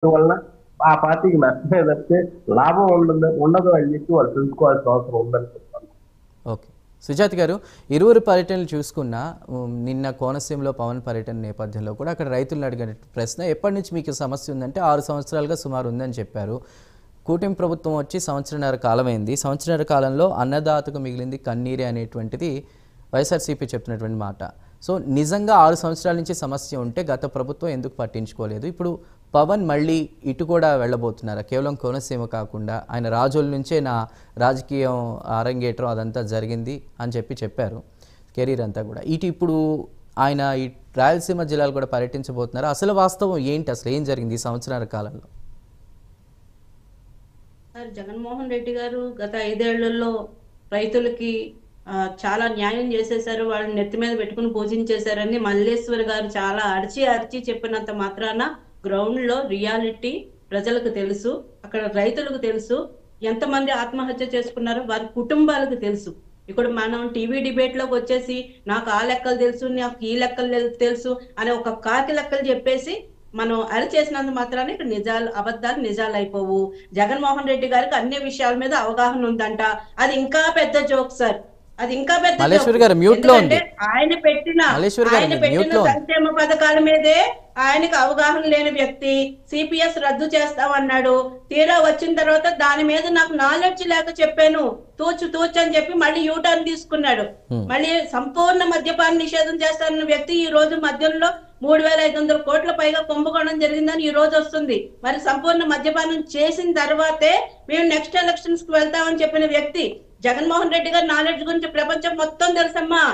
వలన ఆ పార్టీకి నష్టమే తప్పితే లాభం ఉండదు అని చెప్పి వాళ్ళు తెలుసుకోవాల్సిన అవసరం ఉందని చెప్తాను. ఓకే. సుజాత గారు, ఇరువురు పర్యటనలు చూసుకున్నా నిన్న కోనసీమలో పవన్ పర్యటన నేపథ్యంలో కూడా అక్కడ రైతులను అడిగిన ప్రశ్న, ఎప్పటి నుంచి మీకు సమస్య ఉందంటే 6 సంవత్సరాలుగా సుమారు ఉందని చెప్పారు. కూటమి ప్రభుత్వం వచ్చి సంవత్సరన్నర కాలమైంది. సంవత్సరన్నర కాలంలో అన్నదాతకు మిగిలింది కన్నీరే అనేటువంటిది వైఎస్ఆర్సీపీ చెప్తున్నటువంటి మాట. సో నిజంగా 6 సంవత్సరాల నుంచి సమస్య ఉంటే గత ప్రభుత్వం ఎందుకు పట్టించుకోలేదు? ఇప్పుడు పవన్ మళ్ళీ ఇటు కూడా వెళ్ళబోతున్నారా? కేవలం కోనసీమ కాకుండా ఆయన రాజోల నుంచే నా రాజకీయం అరంగేట్రం అదంతా జరిగింది అని చెప్పారు, కెరీర్ అంతా కూడా. ఇప్పుడు ఆయన ఈ రాయలసీమ జిల్లాలు కూడా పర్యటించబోతున్నారా? అసలు వాస్తవం ఏంటి? అసలు ఏం జరిగింది ఈ సంవత్సరాల కాలంలో? సార్, జగన్మోహన్ రెడ్డి గారు గత 5 ఏళ్లలో రైతులకి చాలా న్యాయం చేసేశారు, వాళ్ళని నెత్తి మీద పెట్టుకుని పూజించేశారని మల్లేశ్వర్ గారు చాలా అరిచి చెప్పినంత మాత్రాన గ్రౌండ్ లో రియాలిటీ ప్రజలకు తెలుసు, అక్కడ రైతులకు తెలుసు, ఎంతమంది ఆత్మహత్య చేసుకున్నారో వారి కుటుంబాలకు తెలుసు. ఇక్కడ మనం టీవీ డిబేట్ లోకి వచ్చేసి నాకు ఆ లెక్కలు తెలుసు, నాకు ఈ లెక్కలు తెలుసు అనే ఒక కాకి లెక్కలు చెప్పేసి మనం అరిచేసినంత మాత్రాన్ని ఇక్కడ నిజాలు అబద్ధాలు నిజాలు అయిపోవు. జగన్మోహన్ రెడ్డి గారికి అన్ని విషయాల మీద అవగాహన ఉందంట, అది ఇంకా పెద్ద జోక్ సార్, అది ఇంకా పెద్ద ఆయన పెట్టిన సంక్షేమ పథకాల మీదే ఆయనకు అవగాహన లేని వ్యక్తి సిపిఎస్ రద్దు చేస్తామన్నాడు. తీరా వచ్చిన తర్వాత దాని మీద నాకు నాలెడ్జ్ లేక చెప్పాను, తూచు అని చెప్పి మళ్ళీ యూటర్న్ తీసుకున్నాడు. మళ్ళీ సంపూర్ణ మద్యపాన నిషేధం చేస్తానన్న వ్యక్తి ఈ రోజు మద్యంలో 3,500 కోట్ల పైగా కుంభకోణం జరిగిందని ఈ రోజు వస్తుంది. మరి సంపూర్ణ మద్యపానం చేసిన తర్వాతే మేము నెక్స్ట్ ఎలక్షన్స్ కి వెళ్తామని చెప్పిన వ్యక్తి జగన్మోహన్ రెడ్డి గారి నాలెడ్జ్ గురించి ప్రపంచం మొత్తం తెలుసమ్మా.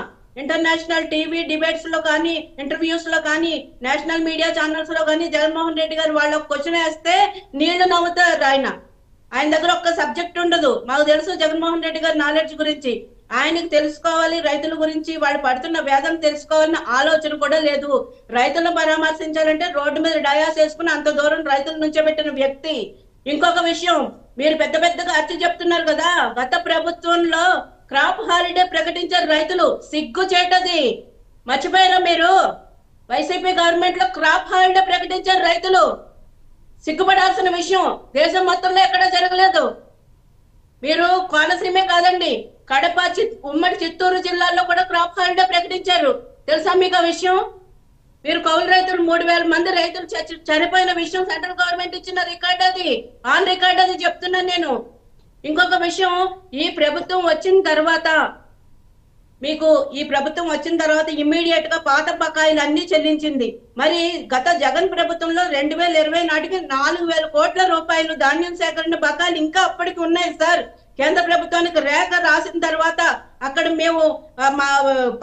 ఇంటర్నేషనల్ టీవీ డిబేట్స్ లో కానీ, ఇంటర్వ్యూస్ లో కానీ, నేషనల్ మీడియా ఛానల్స్ లో కానీ జగన్మోహన్ రెడ్డి గారు వాళ్ళ క్వశ్చన్ వేస్తే నీళ్లు నవ్వుతారు. ఆయన దగ్గర ఒక్క సబ్జెక్ట్ ఉండదు. మాకు తెలుసు జగన్మోహన్ రెడ్డి గారి నాలెడ్జ్ గురించి. ఆయనకు తెలుసుకోవాలి, రైతుల గురించి వాళ్ళు పడుతున్న వేదన తెలుసుకోవాలన్న ఆలోచన కూడా లేదు. రైతులను పరామర్శించాలంటే రోడ్డు మీద డయాస్ వేసుకుని అంత దూరం రైతుల నుంచే పెట్టిన వ్యక్తి. ఇంకొక విషయం, మీరు పెద్దగా అర్చి చెప్తున్నారు కదా, గత ప్రభుత్వంలో క్రాప్ హాలిడే ప్రకటించారు రైతులు. సిగ్గు చేటది, మర్చిపోయారా మీరు? వైసీపీ గవర్నమెంట్ లో క్రాప్ హాలిడే ప్రకటించారు రైతులు. సిగ్గుపడాల్సిన విషయం, దేశం మొత్తంలో ఎక్కడ జరగలేదు. మీరు కోనసీమే కాదండి, కడప, ఉమ్మడి చిత్తూరు జిల్లాల్లో కూడా క్రాప్ హాలిడే ప్రకటించారు. తెలుసా మీకు ఆ విషయం? మీరు కౌలు రైతులు 3,000 మంది రైతులు చనిపోయిన విషయం సెంట్రల్ గవర్నమెంట్ ఇచ్చిన రికార్డ్, అది ఆన్ రికార్డ్, అది చెప్తున్నాను నేను. ఇంకొక విషయం, ఈ ప్రభుత్వం వచ్చిన తర్వాత ఇమ్మీడియట్ గా పాత బకాయిలు అన్ని చెల్లించింది. మరి గత జగన్ ప్రభుత్వంలో 2020 నాటికి 4,000 కోట్ల రూపాయలు ధాన్యం సేకరణ బకాయిలు ఇంకా అప్పటికి ఉన్నాయి సార్. కేంద్ర ప్రభుత్వానికి రేఖ రాసిన తర్వాత అక్కడ మేము మా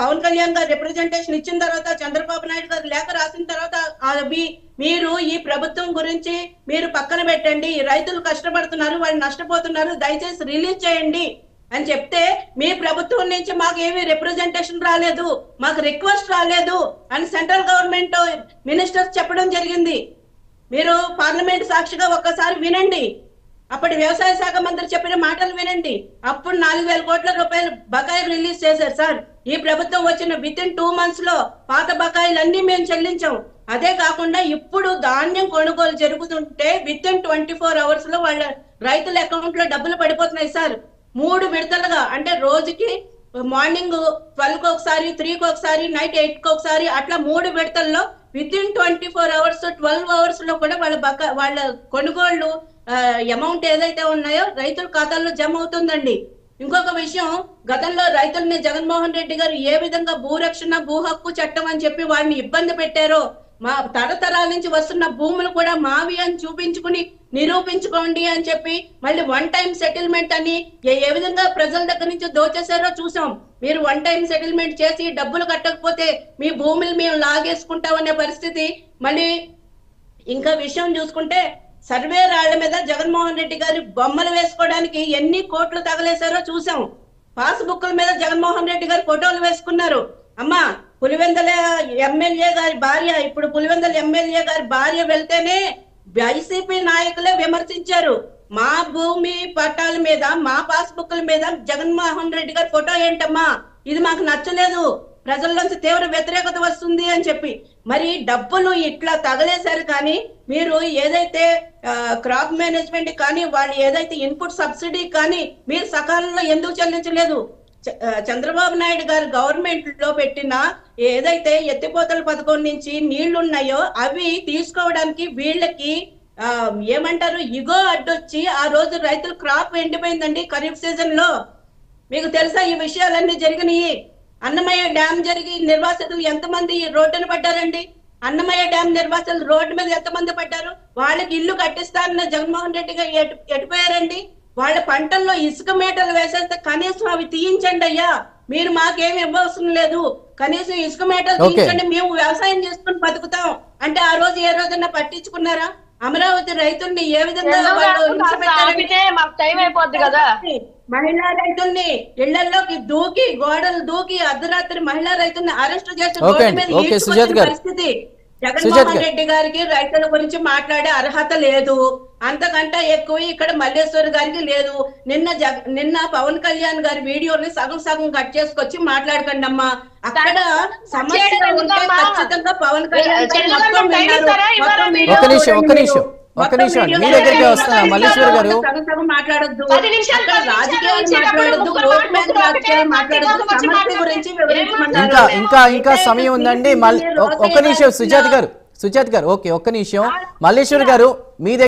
పవన్ కళ్యాణ్ గారు రిప్రజెంటేషన్ ఇచ్చిన తర్వాత, చంద్రబాబు నాయుడు గారు లేఖ రాసిన తర్వాత, అవి మీరు ఈ ప్రభుత్వం గురించి మీరు పక్కన పెట్టండి, రైతులు కష్టపడుతున్నారు, వాళ్ళు నష్టపోతున్నారు, దయచేసి రిలీజ్ చేయండి అని చెప్తే మీ ప్రభుత్వం నుంచి మాకు ఏమీ రిప్రజెంటేషన్ రాలేదు, మాకు రిక్వెస్ట్ రాలేదు అని సెంట్రల్ గవర్నమెంట్ మినిస్టర్స్ చెప్పడం జరిగింది. మీరు పార్లమెంట్ సాక్షిగా ఒక్కసారి వినండి, అప్పటి వ్యవసాయ శాఖ మంత్రి చెప్పిన మాటలు వినండి. అప్పుడు 4,000 కోట్ల రూపాయలు బకాయిలు రిలీజ్ చేశారు సార్. ఈ ప్రభుత్వం వచ్చిన వితిన్ 2 months లో పాత బకాయిలన్నీ మేము చెల్లించాం. అదే కాకుండా ఇప్పుడు ధాన్యం కొనుగోలు జరుగుతుంటే వితిన్ 24 hours లో వాళ్ళ రైతుల అకౌంట్ లో డబ్బులు పడిపోతున్నాయి సార్. 3 విడతలుగా, అంటే రోజుకి మార్నింగ్ 12కి ఒకసారి, 3కి ఒకసారి, నైట్ 8కి ఒకసారి, అట్లా 3 విడతల్లో వితిన్ 24 hours 12 hours లో కూడా వాళ్ళ కొనుగోళ్లు అమౌంట్ ఏదైతే ఉన్నాయో రైతుల ఖాతాల్లో జమ అవుతుందండి. ఇంకొక విషయం, గతంలో రైతుల్ని జగన్మోహన్ రెడ్డి గారు ఏ విధంగా భూరక్షణ, భూ హక్కు చట్టం అని చెప్పి వాడిని ఇబ్బంది పెట్టారో, మా తరతరాల నుంచి వస్తున్న భూములు కూడా మావి అని చూపించుకుని నిరూపించుకోండి అని చెప్పి మళ్ళీ 1 time సెటిల్మెంట్ అని ఏ విధంగా ప్రజల దగ్గర నుంచి దోచేశారో చూసాం. మీరు 1 time సెటిల్మెంట్ చేసి డబ్బులు కట్టకపోతే మీ భూములు మేము లాగేసుకుంటామనే పరిస్థితి. మళ్ళీ ఇంకా విషయం చూసుకుంటే, సర్వే రాళ్ల మీద జగన్మోహన్ రెడ్డి గారి బొమ్మలు వేసుకోవడానికి ఎన్ని కోట్లు తగలేశారో చూసాం. పాస్బుక్ల మీద జగన్మోహన్ రెడ్డి గారి ఫోటోలు వేసుకున్నారు. అమ్మా, పులివెందల ఎమ్మెల్యే గారి భార్య, ఇప్పుడు పులివెందల ఎమ్మెల్యే గారి భార్య వెళ్తేనే వైసీపీ నాయకులే విమర్శించారు. మా భూమి పట్టాల మీద, మా పాస్బుక్ల మీద జగన్మోహన్ రెడ్డి గారి ఫోటో ఏంటమ్మా, ఇది మాకు నచ్చలేదు, ప్రజల్లోంచి తీవ్ర వ్యతిరేకత వస్తుంది అని చెప్పి. మరి డబ్బులు ఇట్లా తగలేశారు, కానీ మీరు ఏదైతే క్రాప్ మేనేజ్మెంట్ కానీ వాళ్ళు ఏదైతే ఇన్పుట్ సబ్సిడీ కానీ మీరు సకాలంలో ఎందుకు చెల్లించలేదు? చంద్రబాబు నాయుడు గారు గవర్నమెంట్ లో పెట్టిన ఏదైతే ఎత్తిపోతల పథకం నుంచి నీళ్లున్నాయో అవి తీసుకోవడానికి వీళ్ళకి ఏమంటారు ఇగో అడ్డొచ్చి ఆ రోజు రైతులు క్రాప్ ఎండిపోయిందండి ఖరీఫ్ సీజన్ లో. మీకు తెలుసా ఈ విషయాలన్నీ జరిగినాయి? అన్నమయ్య డ్యామ్ జరిగి నిర్వాసితులు ఎంతమంది రోడ్డున పడ్డారండి? అన్నమయ్య డ్యామ్ నిర్వాసితులు రోడ్డు మీద ఎంతమంది పడ్డారు? వాళ్ళకి ఇల్లు కట్టిస్తారన్న జగన్మోహన్ రెడ్డి గారు ఎటుపోయారండి? వాళ్ళ పంటల్లో ఇసుక మేటలు వేసేస్తే కనీసం అవి తీయించండి అయ్యా, మీరు మాకేమి ఇవ్వవసరం లేదు, కనీసం ఇసుక మేటలు తీయించండి, మేము వ్యవసాయం చేసుకుని బతుకుతాం అంటే ఆ రోజు ఏ రోజన్నా పట్టించుకున్నారా? అమరావతి రైతుల్ని ఏ విధంగా మహిళా రైతుల్ని ఇళ్లలోకి దూకి గోడలు దూకి అర్ధరాత్రి మహిళా రైతుల్ని అరెస్ట్ చేసి పరిస్థితి. జగన్మోహన్ రెడ్డి గారికి రైతుల గురించి మాట్లాడే అర్హత లేదు, అంతకంటే ఎక్కువ ఇక్కడ మల్లేశ్వరి గారికి లేదు. నిన్న పవన్ కళ్యాణ్ గారి వీడియోని సగం సగం కట్ చేసుకొచ్చి మాట్లాడకండి అమ్మా. అక్కడ సమస్య ఉంటే ఖచ్చితంగా పవన్ కళ్యాణ్ ఒక్క నిమిషం మీ దగ్గరికి వస్తున్నా మల్లేశ్వరి గారు. మాట్లాడద్దు, ఇంకా సమయం ఉందండి. ఒక్క నిమిషం సుజాత్ గారు ఓకే ఒక్క నిమిషం మల్లేశ్వరి గారు మీ